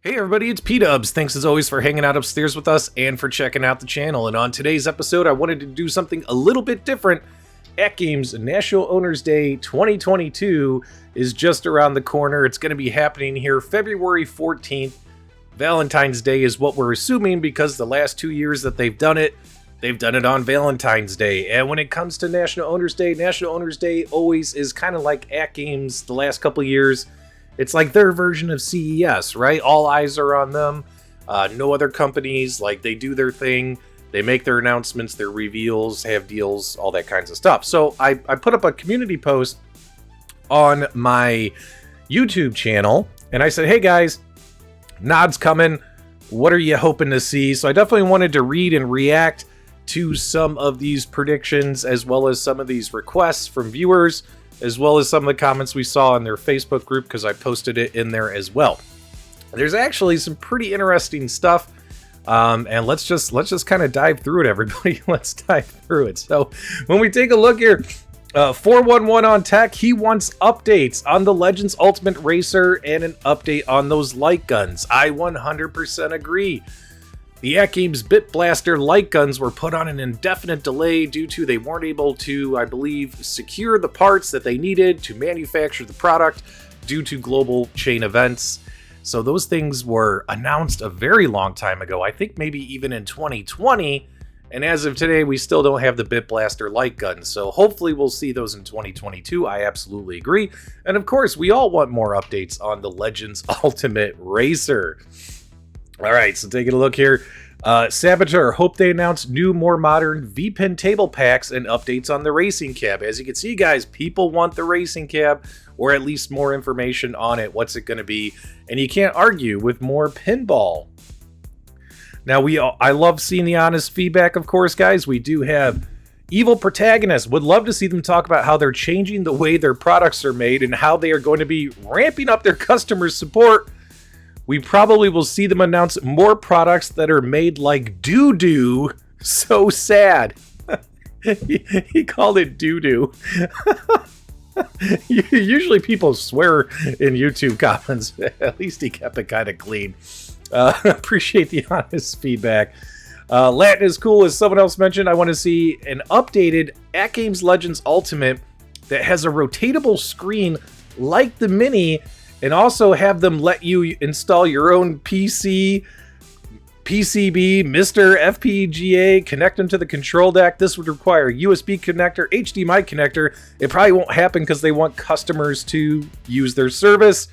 Hey everybody, it's PDubs. Thanks as always for hanging out upstairs with us and for checking out the channel. And on today's episode, I wanted to do something a little bit different. AtGames National Owners Day 2022 is just around the corner. It's going to be happening here February 14th. Valentine's Day is what we're assuming because the last 2 years that they've done it on Valentine's Day. And when it comes to National Owners Day always is kind of like AtGames the last couple of years. It's like their version of CES, right? All eyes are on them. No other companies, like they do their thing. They make their announcements, their reveals, have deals, all that kinds of stuff. So I put up a community post on my YouTube channel and I said, hey guys, Nod's coming. What are you hoping to see? So I definitely wanted to read and react to some of these predictions as well as some of these requests from viewers, as well as some of the comments we saw in their Facebook group because I posted it in there as well. There's actually some pretty interesting stuff, and let's just kind of dive through it, everybody. Let's dive through it. So when we take a look here, 411 on Tech, he wants updates on the Legends Ultimate Racer and an update on those light guns. I 100% agree. The AtGames Bit Blaster light guns were put on an indefinite delay due to they weren't able to, I believe, secure the parts that they needed to manufacture the product due to global chain events. So those things were announced a very long time ago, I think maybe even in 2020. And as of today, we still don't have the Bit Blaster light guns. So hopefully we'll see those in 2022. I absolutely agree. And of course, we all want more updates on the Legends Ultimate Racer. All right, so taking a look here. Saboteur, hope they announce new, more modern V-Pin table packs and updates on the racing cab. As you can see, guys, people want the racing cab or at least more information on it. What's it going to be? And you can't argue with more pinball. Now, I love seeing the honest feedback, of course, guys. We do have Evil Protagonists. Would love to see them talk about how they're changing the way their products are made and how they are going to be ramping up their customer support. We probably will see them announce more products that are made like doo-doo. So sad. He called it doo-doo. Usually people swear in YouTube comments. At least he kept it kind of clean. Appreciate the honest feedback. Latin is cool, as someone else mentioned. I want to see an updated AtGames Legends Ultimate that has a rotatable screen like the Mini, and also have them let you install your own PCB, Mr. FPGA, connect them to the control deck. This would require a USB connector, HDMI connector. It probably won't happen because they want customers to use their service.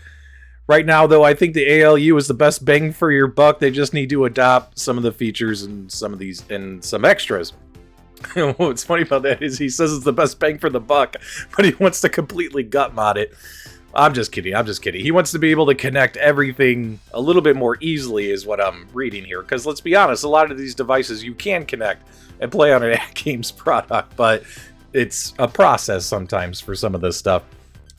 Right now, though, I think the ALU is the best bang for your buck. They just need to adopt some of the features and some of these and some extras. What's funny about that is he says it's the best bang for the buck, but he wants to completely gut mod it. I'm just kidding. He wants to be able to connect everything a little bit more easily is what I'm reading here. Because let's be honest, a lot of these devices you can connect and play on an AtGames product, but it's a process sometimes for some of this stuff.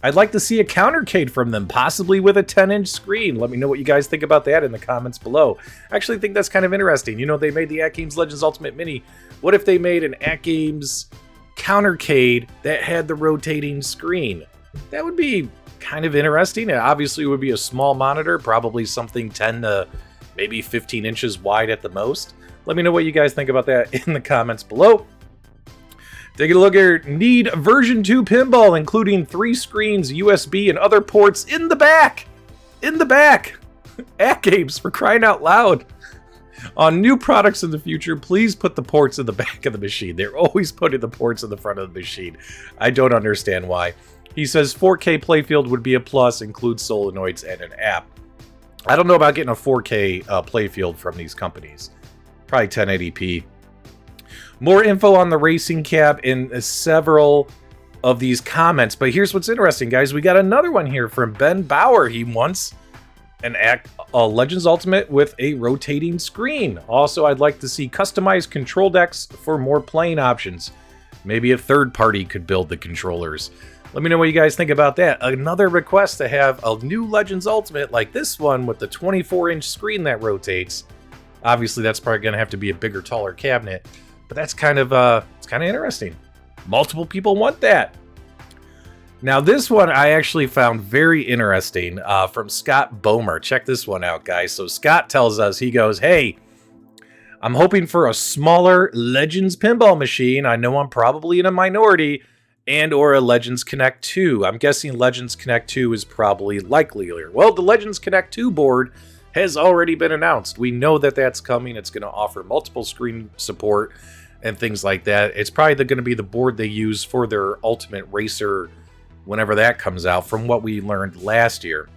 I'd like to see a countercade from them, possibly with a 10-inch screen. Let me know what you guys think about that in the comments below. I actually think that's kind of interesting. You know, they made the AtGames Legends Ultimate Mini. What if they made an AtGames countercade that had the rotating screen? That would be kind of interesting. It obviously would be a small monitor, probably something 10 to maybe 15 inches wide at the most. Let me know what you guys think about that in the comments below. Taking a look here. Need version 2 pinball, including 3 screens, USB, and other ports in the back. In the back. AtGames, for crying out loud. On new products in the future, please put the ports in the back of the machine. They're always putting the ports in the front of the machine. I don't understand why. He says 4K playfield would be a plus, includes solenoids and an app. I don't know about getting a 4K playfield from these companies. Probably 1080p. More info on the racing cab in several of these comments. But here's what's interesting, guys. We got another one here from Ben Bauer. He wants a Legends Ultimate with a rotating screen. Also, I'd like to see customized control decks for more playing options. Maybe a third party could build the controllers. Let me know what you guys think about that. Another request to have a new Legends Ultimate like this one with the 24-inch screen that rotates. Obviously, that's probably going to have to be a bigger, taller cabinet, but that's kind of it's kind of interesting. Multiple people want that. Now, this one I actually found very interesting from Scott Bomer. Check this one out, guys. So Scott tells us, he goes, hey, I'm hoping for a smaller Legends pinball machine. I know I'm probably in a minority, and or a Legends Connect 2. I'm guessing Legends Connect 2 is probably likelier. Well, the Legends Connect 2 board has already been announced. We know that that's coming. It's going to offer multiple screen support and things like that. It's probably going to be the board they use for their Ultimate Racer whenever that comes out, from what we learned last year.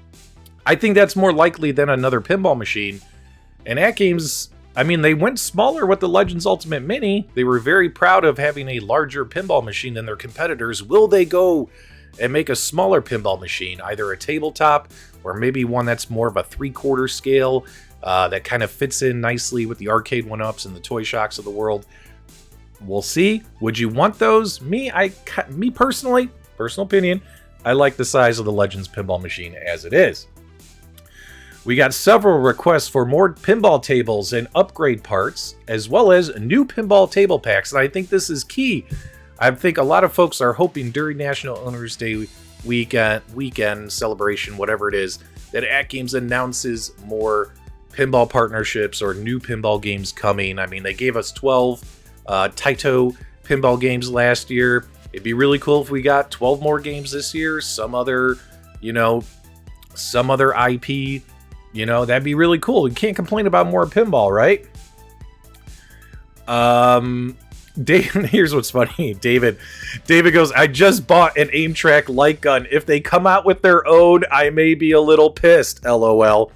I think that's more likely than another pinball machine. And AtGames, I mean, they went smaller with the Legends Ultimate Mini. They were very proud of having a larger pinball machine than their competitors. Will they go and make a smaller pinball machine, either a tabletop or maybe one that's more of a 3/4 scale that kind of fits in nicely with the arcade 1-ups and the Toy Shocks of the world? We'll see. Would you want those? Me personally, personal opinion, I like the size of the Legends pinball machine as it is. We got several requests for more pinball tables and upgrade parts, as well as new pinball table packs, and I think this is key. I think a lot of folks are hoping during National Owners Day weekend celebration, whatever it is, that AtGames announces more pinball partnerships or new pinball games coming. I mean, they gave us 12 Taito pinball games last year. It'd be really cool if we got 12 more games this year, some other IP, that'd be really cool. You can't complain about more pinball, right? Here's what's funny. David goes, I just bought an Aim Track light gun. If they come out with their own, I may be a little pissed, LOL.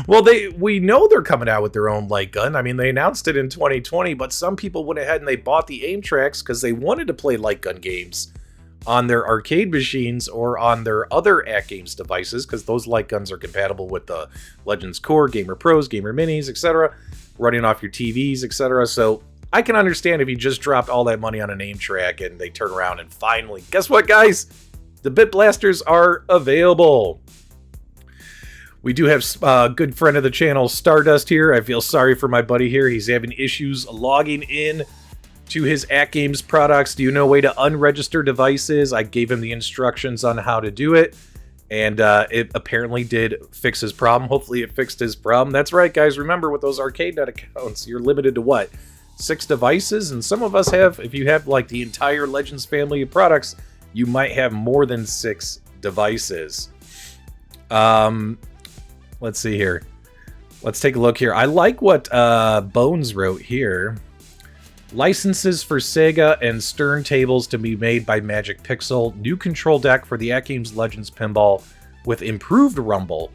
Well, we know they're coming out with their own light gun. I mean, they announced it in 2020, but some people went ahead and they bought the Aim Tracks because they wanted to play light gun games on their arcade machines or on their other AtGames devices, because those light guns are compatible with the Legends Core, Gamer Pros, Gamer Minis, etc., running off your TVs, etc. So I can understand if you just dropped all that money on an Aim Track and they turn around and finally, guess what, guys? The Bit Blasters are available. We do have a good friend of the channel, Stardust, here. I feel sorry for my buddy here. He's having issues logging in to his AtGames products. Do you know a way to unregister devices? I gave him the instructions on how to do it, and it apparently did fix his problem. Hopefully it fixed his problem. That's right, guys. Remember, with those ArcadeNet accounts, you're limited to what? 6 devices? And some of us have, if you have like the entire Legends family of products, you might have more than 6 devices. Let's see here. Let's take a look here. I like what Bones wrote here. Licenses for Sega and Stern tables to be made by Magic Pixel. New control deck for the AtGames Legends Pinball with improved rumble.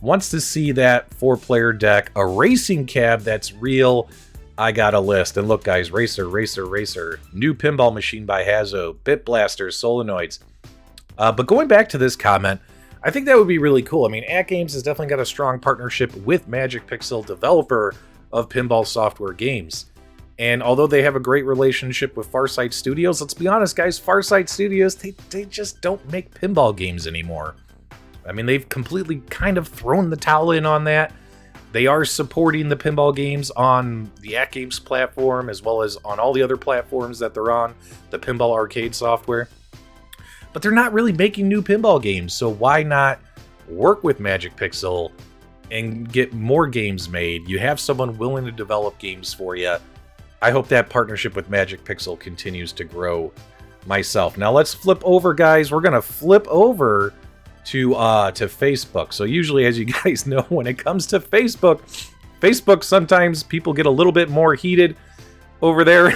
Wants to see that 4-player deck. A racing cab that's real. I got a list. And look, guys, Racer. New pinball machine by Hazo. Bit Blasters, solenoids. But going back to this comment, I think that would be really cool. I mean, AtGames has definitely got a strong partnership with Magic Pixel, developer of pinball software games. And although they have a great relationship with Farsight Studios, let's be honest, guys, Farsight Studios, they just don't make pinball games anymore. I mean, they've completely kind of thrown the towel in on that. They are supporting the pinball games on the AtGames platform, as well as on all the other platforms that they're on, the pinball arcade software. But they're not really making new pinball games, so why not work with Magic Pixel and get more games made? You have someone willing to develop games for you. I hope that partnership with Magic Pixel continues to grow myself. Now let's flip over, guys. We're going to flip over to Facebook. So usually, as you guys know, when it comes to Facebook, sometimes people get a little bit more heated over there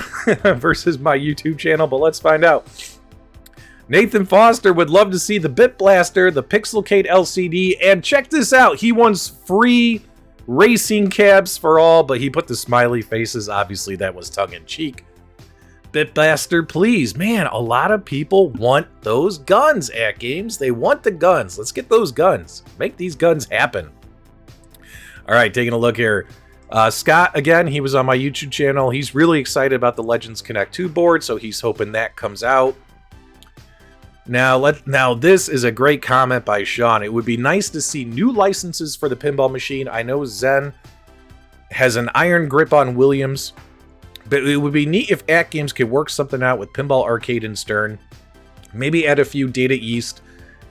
versus my YouTube channel, but let's find out. Nathan Foster would love to see the Bit Blaster, the Pixelcade LCD, and check this out. He wants free racing cabs for all, but he put the smiley faces. Obviously, that was tongue-in-cheek. Bit Blaster, please. Man, a lot of people want those guns, AtGames. They want the guns. Let's get those guns. Make these guns happen. All right, taking a look here. Scott, again, he was on my YouTube channel. He's really excited about the Legends Connect 2 board, so he's hoping that comes out. Now this is a great comment by Sean. It would be nice to see new licenses for the pinball machine. I know Zen has an iron grip on Williams, But it would be neat if AtGames could work something out with Pinball Arcade and Stern. Maybe add a few Data East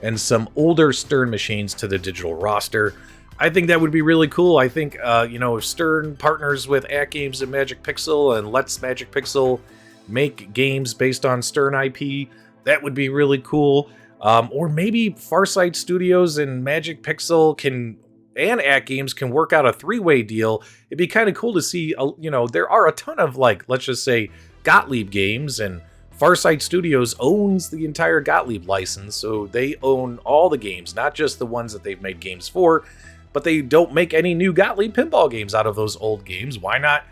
and some older Stern machines to the digital roster. I think that would be really cool. I think, if Stern partners with AtGames and Magic Pixel and lets Magic Pixel make games based on Stern IP, that would be really cool. Or maybe Farsight Studios and Magic Pixel and AtGames can work out a three-way deal. It'd be kind of cool to see, there are a ton of, let's just say, Gottlieb games, and Farsight Studios owns the entire Gottlieb license, so they own all the games, not just the ones that they've made games for, but they don't make any new Gottlieb pinball games out of those old games. Why not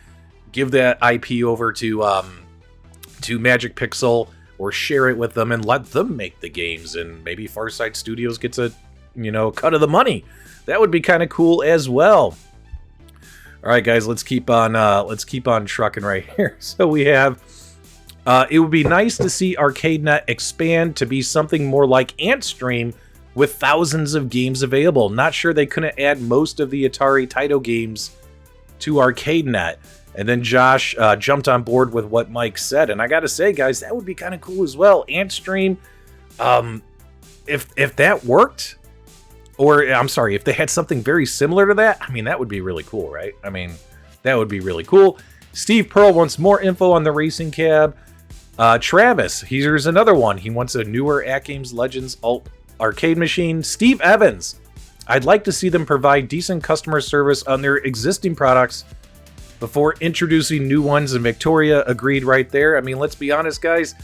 give that IP over to Magic Pixel, or share it with them and let them make the games, and maybe Farsight Studios gets a cut of the money. That would be kind of cool as well. All right, guys, let's keep on trucking right here. So we have it would be nice to see ArcadeNet expand to be something more like AntStream with thousands of games available. Not sure they couldn't add most of the Atari Taito games to ArcadeNet. And then Josh jumped on board with what Mike said. And I got to say, guys, that would be kind of cool as well. AntStream, if that worked, or I'm sorry, if they had something very similar to that, I mean, that would be really cool, right? I mean, that would be really cool. Steve Pearl wants more info on the racing cab. Travis, here's another one. He wants a newer AtGames Legends Alt arcade machine. Steve Evans, I'd like to see them provide decent customer service on their existing products before introducing new ones, and Victoria agreed right there. I mean, let's be honest, guys.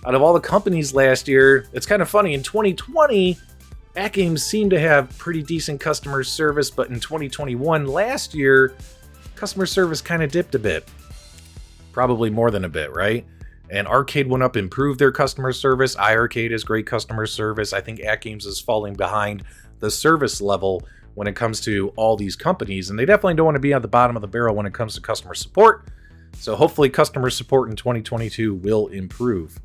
Out of all the companies last year, it's kind of funny. In 2020, AtGames seemed to have pretty decent customer service, but in 2021, last year, customer service kind of dipped a bit. Probably more than a bit, right? And Arcade went up, improved their customer service. iArcade has great customer service. I think AtGames is falling behind the service level when it comes to all these companies, and they definitely don't want to be at the bottom of the barrel when it comes to customer support. So hopefully customer support in 2022 will improve.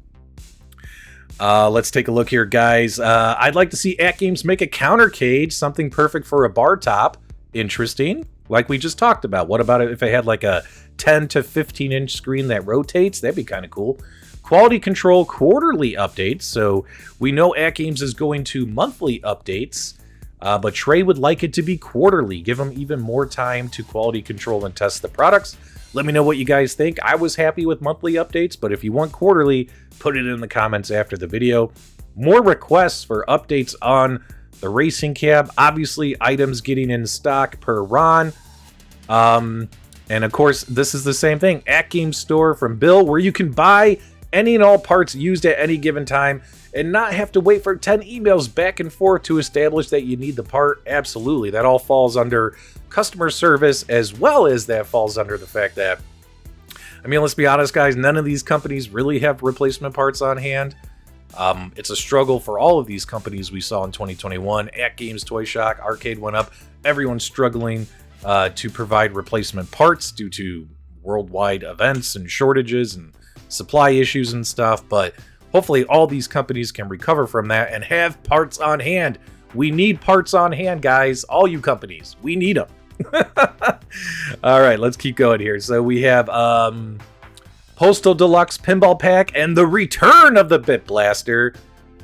Let's take a look here, guys. I'd like to see AtGames make a counter cage, something perfect for a bar top. Interesting, like we just talked about. What about if they had like a 10 to 15 inch screen that rotates? That'd be kind of cool. Quality control quarterly updates. So we know AtGames is going to monthly updates. But Trey would like it to be quarterly. Give them even more time to quality control and test the products. Let me know what you guys think. I was happy with monthly updates, but if you want quarterly, put it in the comments after the video. More requests for updates on the racing cab. Obviously, items getting in stock per Ron. And of course, this is the same thing. AtGames Store from Bill, where you can buy any and all parts used at any given time and not have to wait for 10 emails back and forth to establish that you need the part. Absolutely. That all falls under customer service, as well as that falls under the fact that, I mean, let's be honest, guys, none of these companies really have replacement parts on hand. It's a struggle for all of these companies we saw in 2021. AtGames, Toy Shock, Arcade went up. Everyone's struggling to provide replacement parts due to worldwide events and shortages and supply issues and stuff, but hopefully all these companies can recover from that and have parts on hand. We need parts on hand, guys. All you companies, we need them. All right, let's keep going here. So we have Postal Deluxe Pinball Pack and the return of the Bit Blaster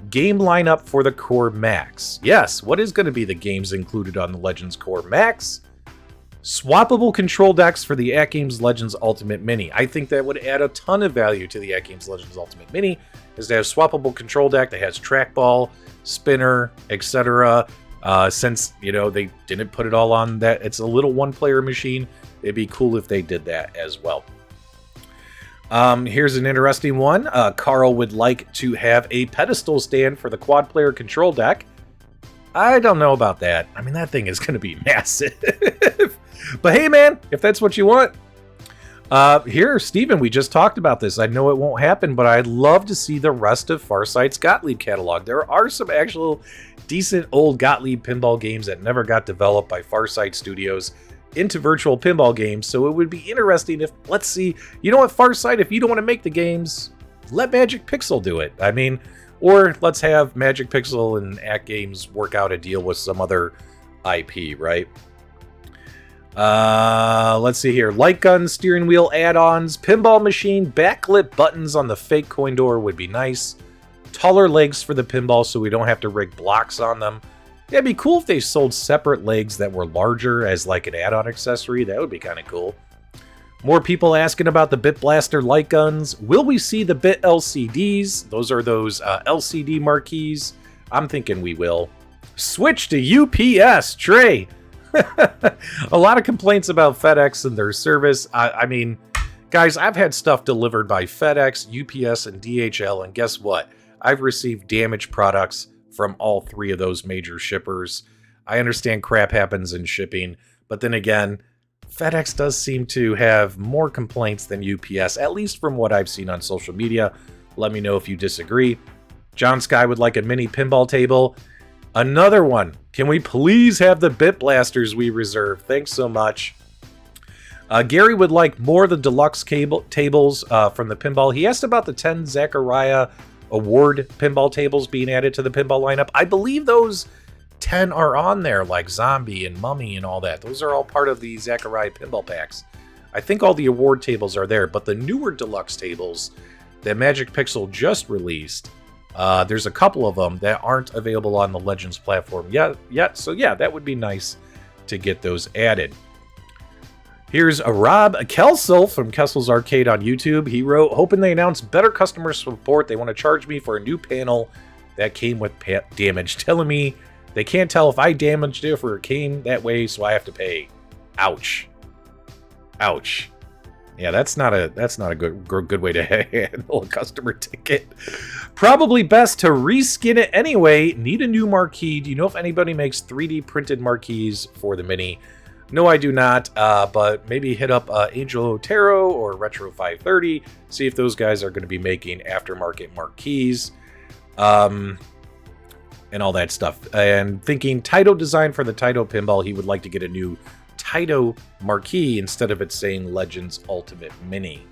game lineup for the Core Max. Yes, what is going to be the games included on the Legends Core Max? Swappable control decks for the AtGames Legends Ultimate Mini. I think that would add a ton of value to the AtGames Legends Ultimate Mini, is to have swappable control deck that has trackball, spinner, etc. Since, they didn't put it all on that, it's a little one-player machine. It'd be cool if they did that as well. Here's an interesting one. Carl would like to have a pedestal stand for the quad-player control deck. I don't know about that. I mean, that thing is going to be massive. But hey, man, if that's what you want. Here, Steven, we just talked about this. I know it won't happen, but I'd love to see the rest of Farsight's Gottlieb catalog. There are some actual decent old Gottlieb pinball games that never got developed by Farsight Studios into virtual pinball games, so it would be interesting if, let's see, you know what, Farsight, if you don't want to make the games, let Magic Pixel do it. I mean, or let's have Magic Pixel and AtGames work out a deal with some other IP, right? Let's see here. Light gun, steering wheel add-ons, pinball machine, backlit buttons on the fake coin door would be nice. Taller legs for the pinball so we don't have to rig blocks on them. Yeah, it'd be cool if they sold separate legs that were larger as like an add-on accessory. That would be kind of cool. More people asking about the Bit Blaster light guns. Will we see the Bit LCDs? Those are those LCD marquees. I'm thinking we will. Switch to UPS, Trey. A lot of complaints about FedEx and their service. I mean, guys, I've had stuff delivered by FedEx, UPS, and DHL, and guess what? I've received damaged products from all three of those major shippers. I understand crap happens in shipping, but then again, FedEx does seem to have more complaints than UPS, at least from what I've seen on social media. Let me know if you disagree. John Sky would like a mini pinball table. Another one. Can we please have the Bit Blasters we reserve? Thanks so much. Gary would like more of the Deluxe tables from the pinball. He asked about the 10 Zachariah Award pinball tables being added to the pinball lineup. I believe those 10 are on there, like Zombie and Mummy and all that. Those are all part of the Zachariah pinball packs. I think all the award tables are there, but the newer Deluxe tables that Magic Pixel just released, there's a couple of them that aren't available on the Legends platform yet. So yeah, that would be nice to get those added. Here's a Rob Kelsel from Kessel's Arcade on YouTube. He wrote, hoping they announce better customer support. They want to charge me for a new panel that came with damage, telling me they can't tell if I damaged it or it came that way, so I have to pay. Ouch. Ouch. Yeah, that's not a good way to handle a customer ticket. Probably best to reskin it anyway. Need a new marquee. Do you know if anybody makes 3D printed marquees for the Mini? No, I do not, but maybe hit up Angel Otero or Retro 530, see if those guys are going to be making aftermarket marquees, and all that stuff. And thinking Taito design for the Taito pinball, he would like to get a new Taito marquee instead of it saying Legends Ultimate Mini.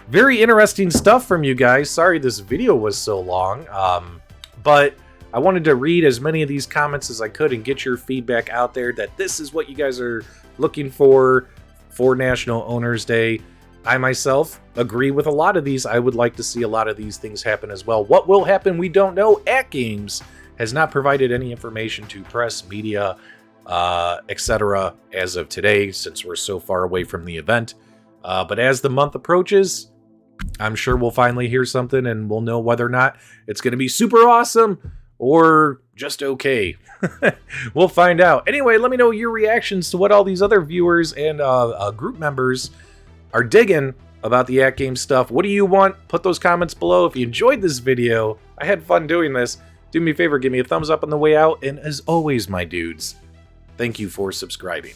Very interesting stuff from you guys. Sorry this video was so long, but I wanted to read as many of these comments as I could and get your feedback out there that this is what you guys are looking for National Owners Day. I myself agree with a lot of these. I would like to see a lot of these things happen as well. What will happen, we don't know. AtGames has not provided any information to press, media, etc. as of today, since we're so far away from the event. But as the month approaches, I'm sure we'll finally hear something and we'll know whether or not it's going to be super awesome or just okay. We'll find out. Anyway, let me know your reactions to what all these other viewers and group members are digging about the AtGames stuff. What do you want? Put those comments below. If you enjoyed this video, I had fun doing this, do me a favor, give me a thumbs up on the way out. And as always, my dudes, thank you for subscribing.